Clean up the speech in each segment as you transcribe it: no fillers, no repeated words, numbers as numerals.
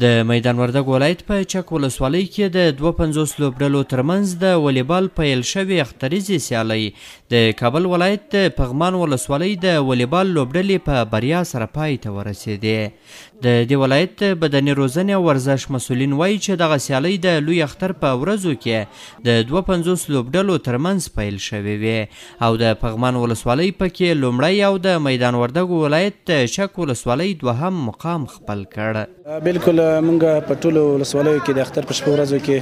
د میدان وردګ ولایت په چک ولسوالۍ کې د 52 لوبډلو ترمنځ د والیبال پیل شوې اختریزې سیالۍ د کابل ولایت د پغمان ولسوالۍ د والیبال لوبډلې په بریا سره پای ته ورسېدې. د دې ولایت بدني روزنې او ورزش مسؤلین وایي چې دغه سیالۍ د لوی اختر په ورځو کې د 52 لوبډلو ترمنځ پیل شوې وې او د پغمان ولسوالۍ پکې لومړی او د میدان وردګ ولایت د چک ولسوالۍ دوهم مقام خپل کړ. بالکل مونږ په ټولو ولسوالیو کې د اختر په شپه ورځو کې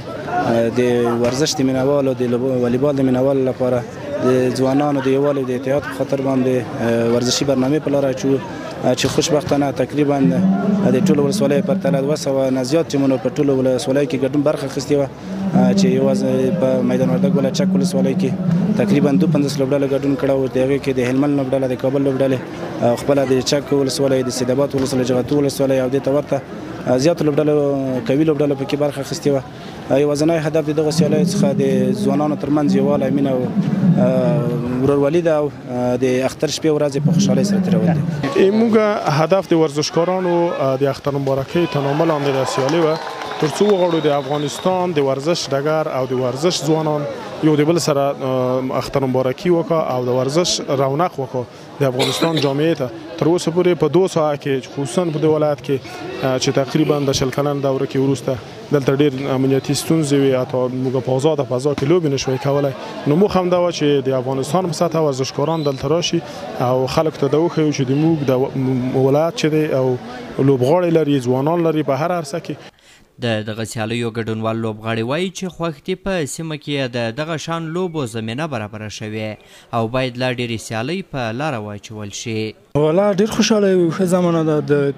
د ورزش د مینوالو د والیبال د مینوالو لپاره د ځوانانو د یووالي د اتحاد په خاطر باندې ورزشي برنامې په لاره اچوو چې خوشبختانه تقریبا د ټولو ولسوالیو په پرتله 200 نه زیات ټیمونو په ټولو ولسوالیو کې ګډون برخه اخیستې وه چې یوازې په میدان وردګ ولایت چک ولسوالۍ کې تقریبا 52 لوبډلو ګډون کړی و. د هغې کې د هلمند لوبډله د کابل لوبډلې خپله د چک ولسوالۍ د سیدآباد ولسوالۍ جغتو ولسوالۍ او دې ته ورته زیاتو لوبډلو قوي لوبډلو پکې برخه اخیستې وه. یوازینی هدف د دغو سیالیو څخه د ځوانانو ترمنځ یووالی مینه او ورورولي ده او د اختر شپې ورځې په خوشحالۍ سره تېرول دي. موږ هدف د ورزشکارانو د اختر مبارکۍ په نامه لاندې د سیالۍ وه تر څو وغواړو د افغانستان د ورزش ډګر او د ورزش ځوانان یو د بل سره اختر مبارکي وکړه او د ورزش رونق وکړه د افغانستان جامعې ته. تر اوسه پورې په 2 ساعت کې خصوصا په دې ولایت کې چې تقریبا د 20 کلن دوره کې وروسته دلته ډېر امنیتي ستونزې وي او موږ په آزاده فضا کې لوبې نشوی کولی. نو موږ هم دا وه چې د افغانستان په سطحه ورزشکاران دلته راشي او خلکو ته دا وښیو چې د موږ د ولایت چې دی او لوبغاړي لري ځوانان لري په هر عرصه کې. د دغه سیالیو ګډونوال لوبغاړي وایي چې خوښ دي په سیمه کې د دغه شان لوبو زمینه برابره شوې او باید لا ډېرې سیالۍ په لاره واچول شي. والا ډېر خوشحاله یو ښه زمانه ده د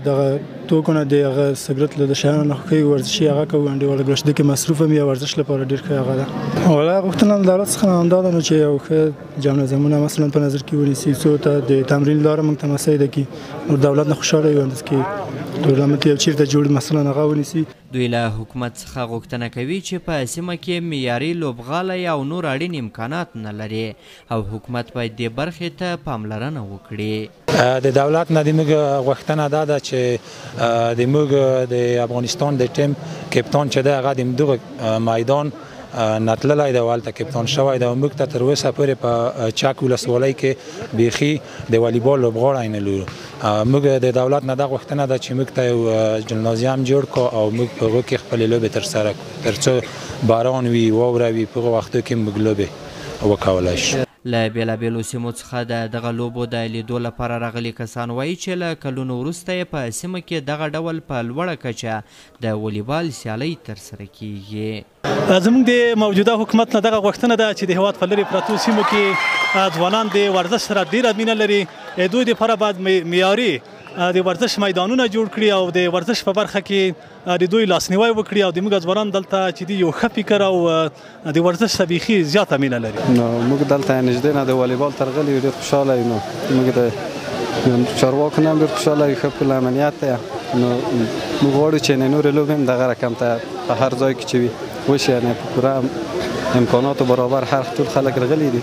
دغه توکو نه د هغه سګرټ له شیانو نه ښه ورزشي هغه کوو انډیواله ګرشده کې مصروف هم یا ورزش لپاره ډېر ښه هغه ده. والا غوښتنه له دولت څخه همدا ده چې یو ښه جام نظمونه مثلا په نظر کې ونیسي څو ته د تمرین لاره موږ ته مساعده کړي نو دولت نه خوشحاله یو انداز کې ټورنمنټ یو چیرته جوړ مثلا هغه ونیسي. دوی له حکومت څخه غوښتنه کوي چې په سیمه کې معیاري لوبغالی او نور اړین امکانات نه لري او حکومت باید دې برخې ته پاملرنه وکړي. د دولت نه د موږ غوښتنه دا ده چې د موږ د افغانستان د ټیم کپتان چې دی هغه د دغه میدان نتللی دی او هلته کپتان شوی دی او موږ ته تر اوسه پورې په چک ولسوالۍ کې بیخي د والیبال لوبغاړی نه لرو. موږ د دولت نه دا غوښتنه ده چې موږ ته یو جمنازیم جوړ کړو او موږ په هغو کې خپلې لوبې ترسره کړو تر څو باران وي واوره وي په هغو وختو کې موږ لوبې وکولی شو. له بېلابېلو سیمو څخه د دغه لوبو د لیدو لپاره راغلي کسان وایي چې له کلونو وروسته یې په سیمه کې دغه ډول په لوړه کچه د والیبال سیالۍ ترسره کیږي. زموږ د موجوده حکومت نه دغه غوښتنه ده چې د هېواد په لرې پرتو سیمو کې ځوانان د ورزش سره ډېره مینه لري دوی دپاره باید معیاري د ورزش میدانونه جوړ کړي او د ورزش په برخه کې د دوی لاسنیوی وکړي او د موږ ځوانان دلته چې دی یو ښه فکر او د ورزش څخه بیخي زیاته مینه لري. نو موږ دلته نږدې نه د والیبال تر غلي ډېر خوشحاله یو. نو موږ د چارواکو نه هم ډېر خوشحاله یو ښه پل امنیت دی. نو موږ غواړو چې نورې لوبې هم دغه رقم ته په هر ځای کې چې وي وشي یعنې په پوره امکاناتو برابر هر ټول خلک راغلي دي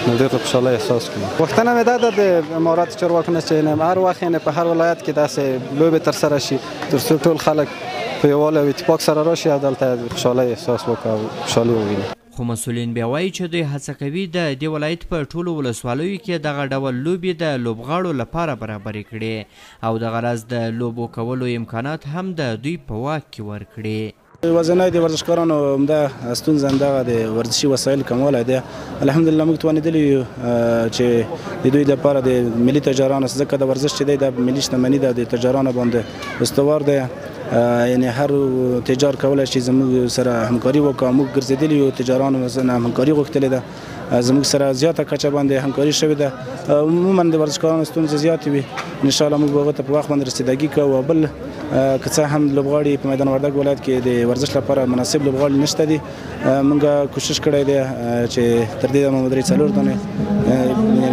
نو ډېر خوشحالۍ احساس کوم. غوښتنه مې دا ده د امارات چارواکو نه چې هر وخت یعنې په هر ولایت کې داسې لوبې ترسره شي تر څو ټول خلک په یووالي او اتفاق سره راشي او دلته خوشحالۍ احساس وکړي او خوشحالي وویني. خو مسؤلین بیا وایي چې دوی هڅه کوي د دې ولایت په ټولو ولسوالیو کې دغه ډول لوبې د لوبغاړو لپاره برابرې کړي او دغه راز د لوبو کولو امکانات هم د دوی په واک کې ورکړي. یوازینی د ورزشکارانو همدا ستونزه همدغه د ورزشي وسایل کموالی دی. الحمدلله موږ توانېدلي یو چې د دوی دپاره د ملي تجارانو ځکه د ورزش چې دی د ملي شتمني ده د تجارانو باندې استوار دی یعنې هر تجار کولی شي زموږ سره همکاري وکړي. موږ ګرځېدلي یو تجارانو نه همکاري غوښتلې ده زموږ سره زیاته کچه باندې همکاري شوې ده. عموما د ورزشکارانو ستونزې زیاتې وي انشاءالله موږ به هغو ته په وخت باندې رسیدګي کوو. او بل که څه هم لوبغاړي په میدان وردګ ولایت کې د ورزش لپاره مناسب لوبغاړي نشته دي. موږ کوشش کړی دی چې تر دې دمه 3-4 دانې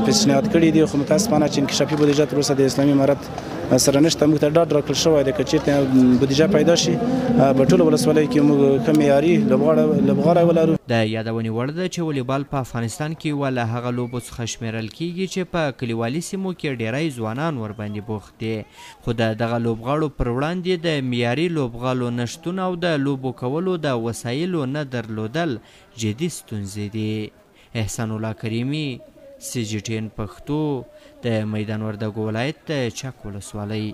پیشنهاد کړي دي خو متاسفانه چې انکشافي بودیجه تر اوسه د اسلامي امارت سره نشته. موږ ته ډاډ راکړل شوی دی که چېرته بودیجه پیدا شي په ټولو ولسوالیو کې موږ ښه معیاري لوبغاړی ولرو. د یادونې وړ ده چې والیبال په افغانستان کې له هغه لوبو څخه شمیرل کیږي چې په کلیوالي سیمو کې ډیری ځوانان ورباندې بوخت دي، خو د دغه لوبغاړو پر وړاندې د معیاري لوبغالو نشتون او د لوبو کولو د وسایلو نه درلودل جدي ستونزې دي. احسان الله کریمي، CGTN پښتو، د میدان وردګو ولایت د چک ولسوالۍ.